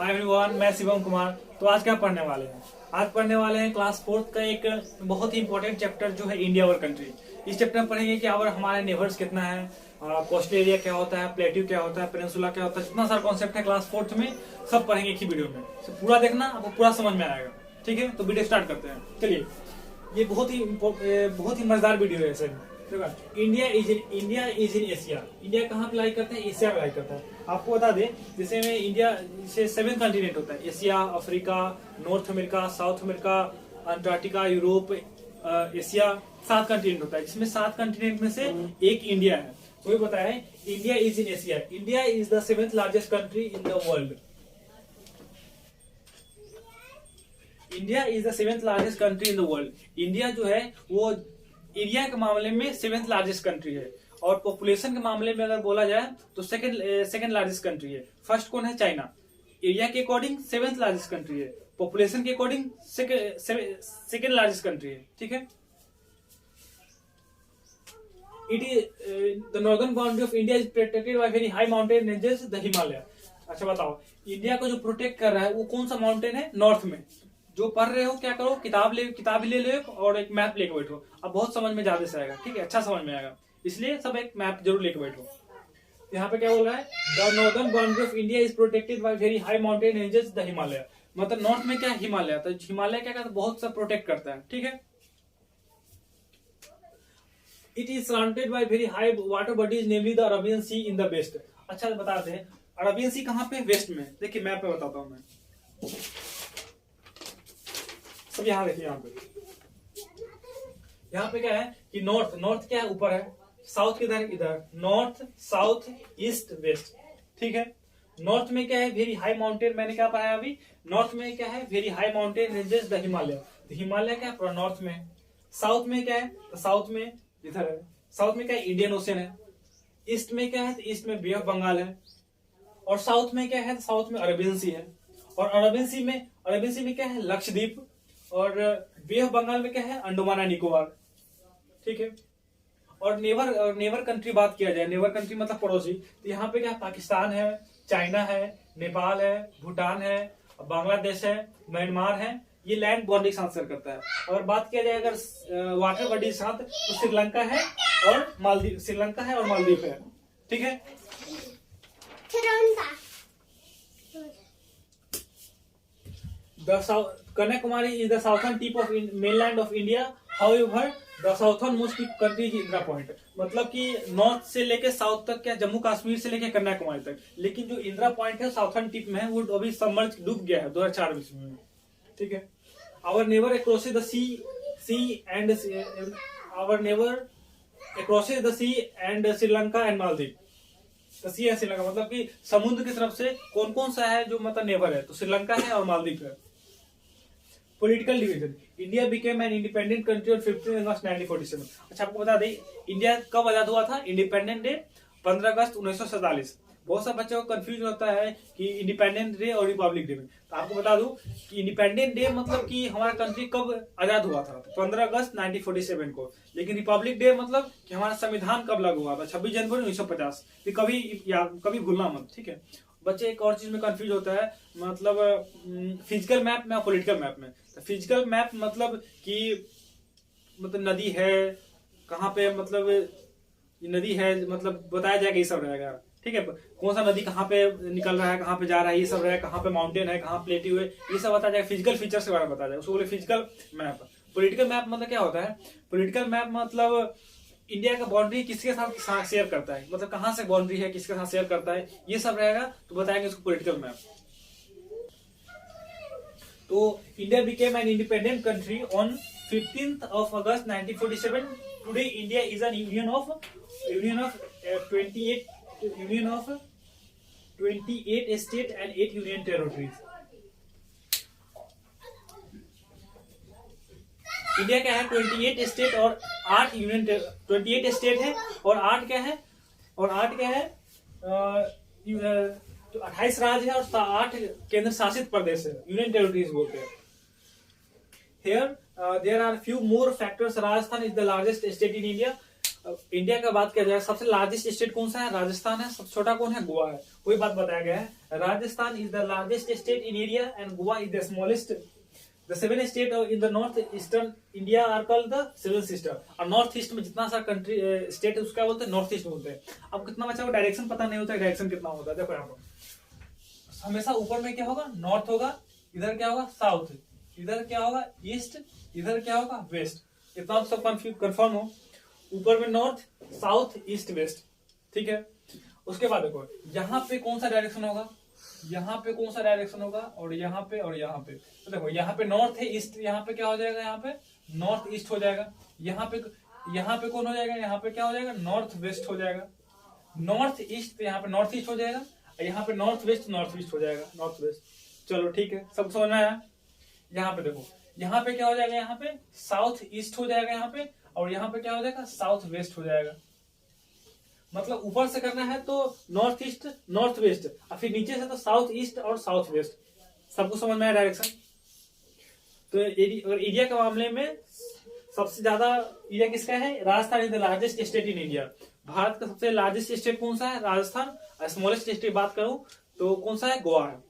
Hi everyone, मैं शिवम कुमार। तो आज क्या पढ़ने वाले हैं? आज पढ़ने वाले हैं क्लास 4 का एक बहुत ही इंपॉर्टेंट चैप्टर जो है इंडिया और कंट्री। इस चैप्टर में पढ़ेंगे कि और हमारे नेबर्स कितना है, कोस्टल एरिया क्या होता है, प्लेट्यू क्या होता है, पेनिनसुला क्या होता है, जितना सारा कॉन्सेप्ट है क्लास 4 में सब पढ़ेंगे एक ही वीडियो में। तो पूरा देखना, आपको पूरा समझ में आएगा। ठीक है, तो वीडियो स्टार्ट करते हैं। चलिए, ये बहुत ही मजेदार वीडियो है sir. India is in Asia. India कहाँ पे लाई करते हैं? एशिया में लाई करता है। आपको बता दें, जैसे में इंडिया से 7 कंटिनेंट होता है, Asia, Africa, north America, south America, Antarctica, Europe, Asia, 7 continent होता है, जिसमें 7 कंटिनेंट में से एक इंडिया है। तो ये बताया है India is in Asia. India is the 7th largest country in the world. India is the 7th largest country in the world. India जो है वो एरिया के मामले में 7th लार्जेस्ट कंट्री है, और पॉपुलेशन के मामले में अगर बोला जाए तो सेकंड लार्जेस्ट कंट्री है। फर्स्ट कौन है? चाइना। एरिया के अकॉर्डिंग 7th लार्जेस्ट कंट्री है, पॉपुलेशन के अकॉर्डिंग सेकंड लार्जेस्ट कंट्री है। ठीक है, it is the northern boundary of India is protected by very high mountain ranges the Himalaya. अच्छा बताओ, इंडिया को जो प्रोटेक्ट कर रहा है वो कौन सा माउंटेन है? नॉर्थ में। जो पढ़ रहे हो क्या करो, किताब ही ले लो और एक मैप लेके बैठो। अब बहुत समझ में ज्यादा से आएगा। ठीक है, अच्छा समझ में आएगा, इसलिए सब एक मैप जरूर लेके बैठो। यहाँ पे क्या बोल रहा है? The northern boundary of India is protected by very high mountain ranges the Himalaya. मतलब नॉर्थ में क्या है? हिमालय। तो हिमालय क्या करता है? बहुत सा प्रोटेक्ट करता है। ठीक है, it is surrounded by very high water bodies namely the Arabian sea in the west. अच्छा बताते हैं, अरेबियन सी कहाँ पे? वेस्ट में। देखिए मैप पे बताता हूँ मैं सब। यहाँ देखिए, यहाँ पे क्या है कि नॉर्थ क्या है? ऊपर है। साउथ किधर? इधर। North, south, east, west. ठीक है, नॉर्थ में क्या है? Very high mountain. मैंने क्या पढ़ा अभी? नॉर्थ में क्या है? Very high mountain ranges the Himalaya. Himalaya क्या है? पूरा नॉर्थ में। साउथ में क्या है? तो साउथ में इधर है। साउथ में क्या है? इंडियन ओशन है। ईस्ट में क्या है? तो ईस्ट में बे ऑफ बंगाल है। और साउथ में क्या है? तो साउथ में अरेबियन सी है। और अरेबियन सी में क्या है? लक्षद्वीप। और बे ऑफ बंगाल में क्या है? अंडमान एंड निकोबार। ठीक है, और नेवर कंट्री बात किया जाए, नेवर कंट्री मतलब पड़ोसी, तो यहाँ पे क्या? पाकिस्तान है, चाइना है, नेपाल है, भूटान है, बांग्लादेश है, म्यांमार है। ये लैंड बाउंड्री के साथ शेयर करता है। और बात किया जाए अगर वाटर बॉडी के साथ, तो श्रीलंका है और मालदीव है। ठीक है, Kanyakumari is the southern tip of mainland of India. However the southern most country is Indira point. मतलब कि नॉर्थ से लेके साउथ तक, क्या जम्मू कश्मीर से लेके कन्याकुमारी तक, लेकिन जो इंदिरा पॉइंट है साउथर्न टिप में है, वो अभी सबमर्ज डूब गया है 2004 में। ठीक है, our never crosses the sea and Sri Lanka and Maldives. तो सी है श्रीलंका, मतलब कि समुद्र की तरफ से कौन कौन सा है जो मतलब नेबर है? तो श्रीलंका है और मालदीव है। Political division, India became an independent country on 15 अगस्त 1947। अच्छा आपको बता दें, इंडिया कब आजाद हुआ था? इंडिपेंडेंट डे 15 अगस्त 1947। बहुत सा बच्चों को कंफ्यूज होता है कि इंडिपेंडेंट डे और रिपब्लिक डे में। तो आपको बता दूं कि इंडिपेंडेंट डे मतलब कि हमारा कंट्री कब आजाद हुआ था? 15 अगस्त 1947 को। लेकिन रिपब्लिक डे मतलब कि हमारा संविधान कब लागू हुआ था? 26 जनवरी 1950। कभी भूलना मत। ठीक है, बच्चे एक और चीज में कंफ्यूज होता है, मतलब फिजिकल मैप में और पॉलिटिकल मैप में। तो फिजिकल मैप मतलब कि नदी है कहाँ पे, मतलब नदी है, मतलब बताया जाएगा, ये सब रहेगा। ठीक है, कौन सा नदी कहाँ पे निकल रहा है, कहाँ पे जा रहा है, ये सब रहेगा। कहाँ पे माउंटेन है, कहाँ प्लेट्यू है, ये सब बताया जाएगा। फिजिकल फीचर्स के बारे में बताया जाएगा, उसको बोले फिजिकल मैप। पॉलिटिकल मैप मतलब क्या होता है? पॉलिटिकल मैप मतलब इंडिया का बाउंड्री किसके साथ शेयर करता है, मतलब कहाँ से बाउंड्री है, किसके साथ शेयर करता है, ये सब रहेगा। तो बताएंगे इसको पॉलिटिकल मैप। तो India became an independent country on 15th of August 1947. Today India is an union of 28 states and 8 union territories. India क्या है? 28 स्टेट और 8 यूनियन। 28 स्टेट है और 8 क्या है? 28 राज्य है और 8 केंद्र शासित प्रदेश है, यूनियन टेरिटरीज बोलते हैं। Here there are few more factors. Rajasthan is the largest state in India. India का बात किया जाए सबसे लार्जेस्ट स्टेट कौन सा है? राजस्थान है। सबसे छोटा कौन है? गोवा है। वही बात बताया गया है, Rajasthan is the largest state in area and Goa is the smallest. The 7 state in the north eastern India are called the 7 sister. और नॉर्थ ईस्ट में जितना सा कंट्री स्टेट है उसका बोलते हैं नॉर्थ ईस्ट बोलते हैं। अब कितना बचा, डायरेक्शन पता नहीं होता, डायरेक्शन कितना होता है। देखो यहाँ पर हमेशा ऊपर में क्या होगा? नॉर्थ होगा, इधर क्या होगा? साउथ, इधर क्या होगा? ईस्ट, इधर क्या होगा? वेस्ट। इतना सब कंफर्म हो, ऊपर में नॉर्थ, साउथ, ईस्ट, वेस्ट, ठीक है। उसके बाद देखो यहाँ पे कौन सा डायरेक्शन होगा, यहाँ पे कौन सा डायरेक्शन होगा, और यहाँ पे और यहाँ पे। तो देखो यहाँ पे नॉर्थ है, ईस्ट, यहाँ पे क्या हो जाएगा? यहाँ पे नॉर्थ ईस्ट हो जाएगा। यहाँ पे कौन हो जाएगा? यहाँ पे क्या हो जाएगा? नॉर्थ वेस्ट हो जाएगा। नॉर्थ ईस्ट, यहाँ पे नॉर्थ ईस्ट हो जाएगा, यहाँ पे नॉर्थ वेस्ट हो जाएगा, नॉर्थ वेस्ट। चलो ठीक है, सब समझना है। यहाँ पे देखो, यहाँ पे क्या हो जाएगा? यहाँ पे साउथ ईस्ट हो जाएगा यहाँ पे, और यहाँ पे क्या हो जाएगा? साउथ वेस्ट हो जाएगा। मतलब ऊपर से करना है तो नॉर्थ ईस्ट, नॉर्थ वेस्ट, और फिर नीचे से तो साउथ ईस्ट और साउथ वेस्ट। सबको समझ में आया डायरेक्शन? तो एरिया के मामले में सबसे ज्यादा एरिया किसका है? Rajasthan is the largest state in India. Bharat का सबसे लार्जेस्ट स्टेट कौन सा है? राजस्थान। स्मॉलेस्ट स्टेट बात करूं तो कौन सा है? गोवा है।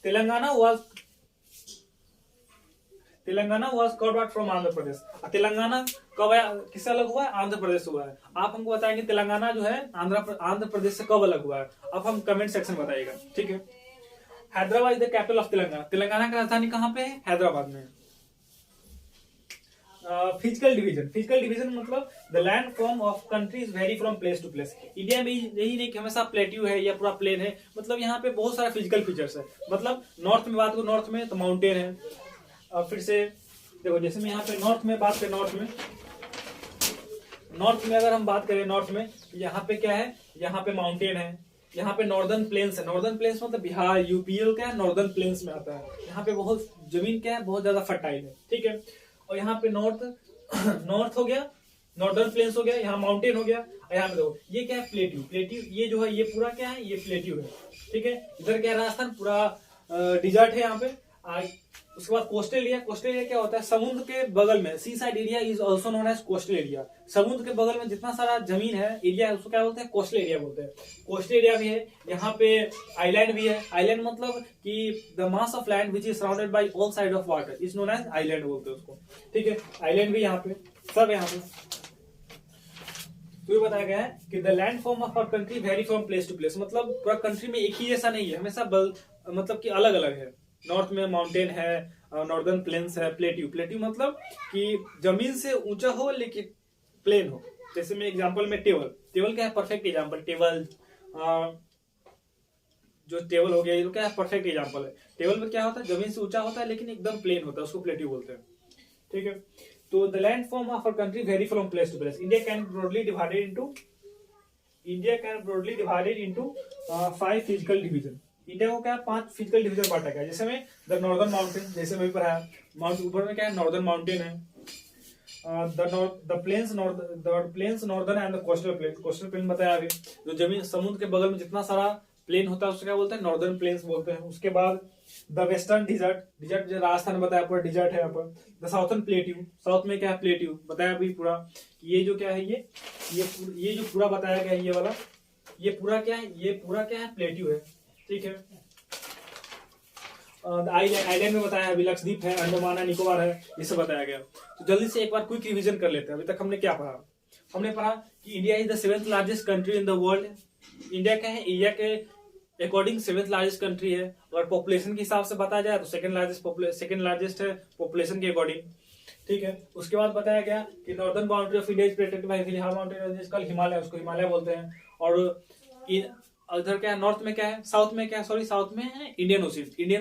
Telangana was carved out from Andhra Pradesh. Telangana कब किससे अलग हुआ है? आंध्र प्रदेश से हुआ है। आप हमको बताएंगे तेलंगाना जो है आंध्र प्रदेश से कब अलग हुआ है, अब हम कमेंट सेक्शन में बताइएगा, ठीक है। Hyderabad is the capital of Telangana. Telangana की राजधानी कहाँ पे है? हैदराबाद में। फिजिकल डिवीजन मतलब the land form of countries vary from place to place. India में यही नहीं कि हमेशा प्लेट्यू है या पूरा प्लेन है, मतलब यहाँ पे बहुत सारा फिजिकल फीचर्स है। मतलब नॉर्थ में बात करूं, नॉर्थ में तो माउंटेन है, और फिर से देखो जैसे मैं यहाँ पे नॉर्थ में बात करें, नॉर्थ में अगर हम बात करें, नॉर्थ में यहाँ पे क्या है? यहाँ पे माउंटेन है, यहाँ पे नॉर्दर्न प्लेन्स है। नॉर्दर्न प्लेन्स मतलब बिहार, यूपी क्या है? नॉर्दर्न प्लेन्स में आता है। यहाँ पे बहुत जमीन क्या है? बहुत ज्यादा फर्टाइल है, ठीक है। और यहाँ पे नॉर्थ हो गया, नॉर्दर्न प्लेन्स हो गया, यहाँ माउंटेन हो गया। यहाँ पे देखो ये क्या है? प्लेट्यू। ये जो है ये पूरा क्या है? ये प्लेट्यू है, ठीक है। इधर क्या है? राजस्थान पूरा डिजर्ट है यहाँ पे। उसके बाद कोस्टल एरिया क्या होता है? समुद्र के बगल में, sea side area is also known as coastal area. समुद्र के बगल में जितना सारा जमीन है, एरिया है, उसको क्या बोलते हैं? कोस्टल एरिया बोलते हैं। कोस्टल एरिया भी है, यहाँ पे आइलैंड भी है। आइलैंड मतलब कि the mass of land which is surrounded by all side of water is known as island बोलते हैं उसको, ठीक है। आइलैंड भी यहाँ पे, सब यहाँ पे। तो ये बताया गया है कि the land form of our country vary from place to place. मतलब पूरा कंट्री में एक ही जैसा नहीं है, हमेशा मतलब कि अलग अलग है। नॉर्थ में माउंटेन है, नॉर्दर्न प्लेन्स है, प्लेट्यू मतलब कि जमीन से ऊंचा हो लेकिन प्लेन हो। जैसे मैं एग्जांपल में टेबल क्या है? Perfect example. जो टेबल हो गया ये क्या है? परफेक्ट एग्जांपल है। टेबल में क्या होता है? जमीन से ऊंचा होता है लेकिन एकदम प्लेन होता है, उसको प्लेट्यू बोलते हैं, ठीक है। तो the land form of our country vary from place to place. India can broadly divided into 5 physical division. India को क्या 5 फिजिकल डिवीजन बांटा गया। जैसे में द नॉर्दर्न माउंटेन, जैसे मैं पढ़ा माउंट ऊपर में क्या है? नॉर्दर्न माउंटेन है। The plains northern and the coastal plain बताया अभी। जो जमीन समुद्र के बगल में जितना सारा प्लेन होता है उसको क्या बोलते हैं? नॉर्दर्न प्लेन्स बोलते हैं। उसके बाद द वेस्टर्न डिजर्ट जो राजस्थान बताया पूरा डिजर्ट है यहाँ पर। द साउथर्न प्लेट्यू, साउथ में क्या है? प्लेट्यू बताया अभी पूरा। ये जो क्या है? ये जो पूरा बताया गया ये वाला, ये पूरा क्या है? ये पूरा क्या है? प्लेट्यू है, ठीक है। आइलैंड में बताया अभी लक्षद्वीप है, अंडमान है, निकोबार है, ये सब बताया गया। तो जल्दी से एक बार क्विक रिवीजन कर लेते हैं। अभी तक हमने क्या पढ़ा? हमने पढ़ा कि India is the 7th largest country in the world. India क्या है? इंडिया के अकॉर्डिंग 7th लार्जेस्ट कंट्री है। अगर पॉपुलेशन के हिसाब से बताया जाए तो सेकंड लार्जेस्ट है पॉपुलेशन के अकॉर्डिंग, ठीक है। उसके बाद बताया गया कि northern boundary of India is protected by mountain कल हिमालय, उसको हिमालय बोलते हैं। और इधर क्या है? नॉर्थ में क्या है? साउथ में क्या है? साउथ में है इंडियन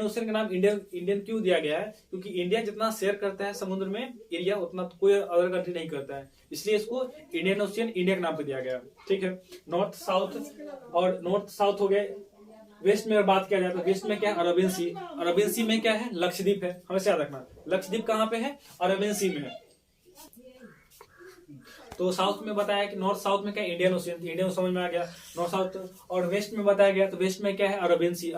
ओशियन का नाम इंडियन क्यों दिया गया है? क्योंकि इंडिया जितना शेयर करता है समुद्र में एरिया उतना तो कोई अदर कंट्री नहीं करता है, इसलिए इसको इंडियन ओशियन इंडिया के नाम पे दिया गया है, ठीक है। नॉर्थ साउथ हो गए। वेस्ट में बात किया जाए तो वेस्ट में क्या है? अरबियन सी में क्या है? लक्षद्वीप है। हमेशा याद रखना, लक्षद्वीप कहाँ पे है? अरबियन सी में है। तो साउथ में बताया कि नॉर्थ साउथ में क्या? इंडियन ओशियन समझ में आ गया। नॉर्थ साउथ और वेस्ट में बताया गया तो वेस्ट में क्या है? अरबियन सी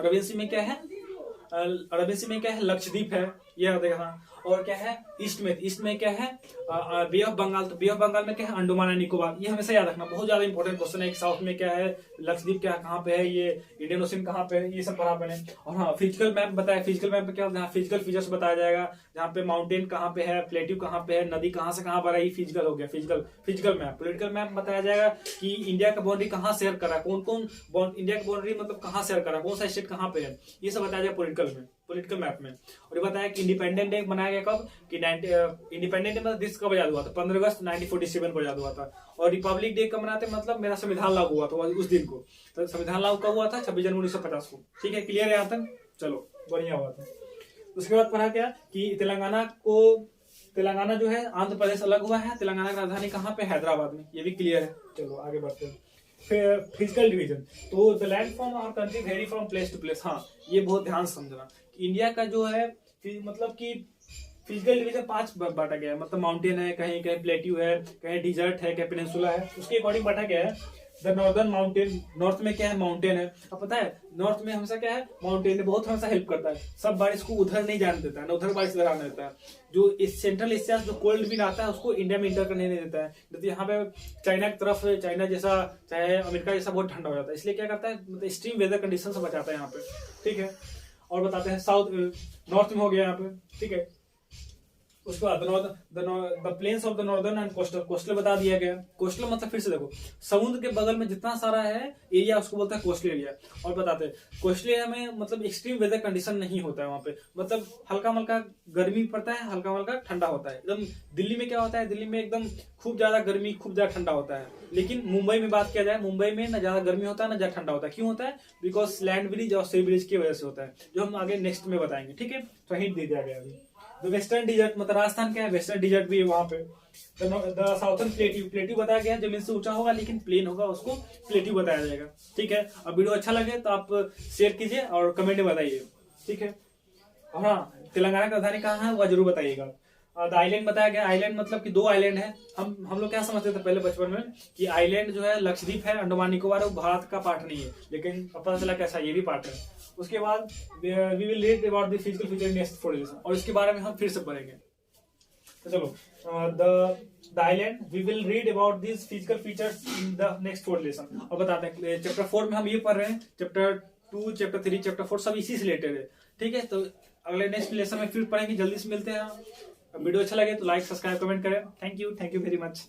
में क्या है? लक्षद्वीप है। ये याद रखना। और क्या है ईस्ट में क्या है बे ऑफ बंगाल, तो बे ऑफ बंगाल में क्या है अंडमान एंड निकोबार, ये हमेशा याद रखना, बहुत ज्यादा इंपॉर्टेंट क्वेश्चन है। साउथ में क्या है लक्षद्वीप, क्या कहाँ पे है, ये इंडियन ओशन कहाँ पे है, ये सब पढ़ा मैंने। और हाँ फिजिकल मैप बताया, फिजिकल मैप में क्या होता है फिजिकल फीचर्स बताया जाएगा, जहाँ पे माउंटेन कहाँ पे है, प्लेट्यू कहाँ पे है, नदी कहाँ से कहाँ पर है, ये फिजिकल हो गया फिजिकल मैप। पॉलिटिकल मैप बताया जाएगा कि इंडिया का बाउंड्री कहाँ शेयर कर रहा है, कौन कौन इंडिया की बाउंड्री मतलब कहाँ शेयर कर रहा है, कौन सा स्टेट कहाँ पे है, ये सब बताया जाएगा पॉलिटिकल मैप में। और ये बताया कि इंडिपेंडेंट डे बनाया गया कब कि इंडिपेंडेंट डे मतलब देश कब आजाद हुआ था, 15 अगस्त 1947 को आजाद हुआ था। और रिपब्लिक डे कब मनाते मतलब मेरा संविधान लागू हुआ था उस दिन को, तो संविधान लागू कब हुआ था 26 जनवरी 1950 को। ठीक है क्लियर है यहाँ तक, चलो बढ़िया बात है। उसके बाद पढ़ा क्या कि तेलंगाना जो है आंध्र प्रदेश अलग हुआ है, तेलंगाना की राजधानी कहाँ पे हैदराबाद में, ये भी क्लियर है। चलो आगे बढ़ते हैं। फिर फिजिकल डिवीजन, तो द लैंड फॉर्म और country vary from place to place. हाँ ये बहुत ध्यान से समझना कि इंडिया का जो है मतलब कि फिजिकल डिवीजन 5 बांटा गया है, मतलब माउंटेन है, कहीं कहीं प्लेट्यू है, कहीं डिजर्ट है, कहीं पेनिनसुला है, उसके अकॉर्डिंग बांटा गया है। द नॉर्दर्न माउंटेन, नॉर्थ में क्या है माउंटेन है। अब पता है नॉर्थ में हमेशा क्या है माउंटेन बहुत हमेशा हेल्प करता है, सब बारिश को उधर नहीं जाने देता है, ना उधर बारिश इधर आने देता है। जो इस सेंट्रल एशिया जो कोल्ड विंड आता है उसको इंडिया में इंटर करने नहीं देता है, तो यहाँ पे चाइना की तरफ, चाइना जैसा चाहे अमेरिका जैसा बहुत ठंडा हो जाता है, इसलिए क्या करता है मतलब एक्सट्रीम वेदर कंडीशन से बचाता है यहाँ पे। ठीक है और बताते हैं साउथ नॉर्थ में हो गया यहाँ पे। ठीक है उसके बाद the plains of the northern and coastal बता दिया गया। कोस्टल मतलब फिर से देखो समुद्र के बगल में जितना सारा है एरिया उसको बोलता है कोस्टल एरिया। और बताते हैं कोस्टल एरिया में मतलब एक्सट्रीम वेदर कंडीशन नहीं होता है वहां पे, मतलब हल्का मल्का गर्मी पड़ता है, हल्का मल्का ठंडा होता है। एकदम दिल्ली में क्या होता है, दिल्ली में एकदम खूब ज्यादा गर्मी खूब ज्यादा ठंडा होता है। लेकिन मुंबई में बात किया जाए, मुंबई में ना ज्यादा गर्मी होता है ना ज्यादा ठंडा होता है। क्यों होता है? बिकॉज लैंड ब्रिज और सी ब्रिज की वजह से होता है, जो हम आगे नेक्स्ट में बताएंगे। ठीक है तो हिंट दे दिया गया अभी। द वेस्टर्न डिजर्ट मतलब राजस्थान क्या है, वेस्टर्न डिजर्ट भी है वहां पे। द साउथर्न प्लेट्यू बताया गया जमीन से ऊंचा होगा लेकिन प्लेन होगा, उसको प्लेट्यू बताया जाएगा। ठीक है अब वीडियो अच्छा लगे तो आप शेयर कीजिए और कमेंट में बताइए। ठीक है और हाँ तेलंगाना की राजधानी कहाँ है वह जरूर बताइएगा। द आइलैंड बताया गया, आइलैंड मतलब कि 2 आइलैंड है। हम लोग क्या समझते थे पहले बचपन में कि आइलैंड जो है लक्षद्वीप है, अंडमान निकोबार है, वो भारत का पार्ट नहीं है, लेकिन पता चला कैसा ये भी पार्ट है। उसके बाद we will read about the physical feature next 4 lesson, और इसके बारे में हम फिर से पढ़ेंगे। तो चलो the island we will read about this physical features in the next 4 lesson. और बताते हैं चैप्टर 4 में हम ये पढ़ रहे हैं, चैप्टर 2 चैप्टर 3 चैप्टर 4 सब इसी से रिलेटेड है। ठीक है तो अगले नेक्स्ट लेसन में फिर पढ़ेंगे, जल्दी से मिलते हैं। वीडियो अच्छा लगे तो लाइक सब्सक्राइब कमेंट करें। Thank you very much.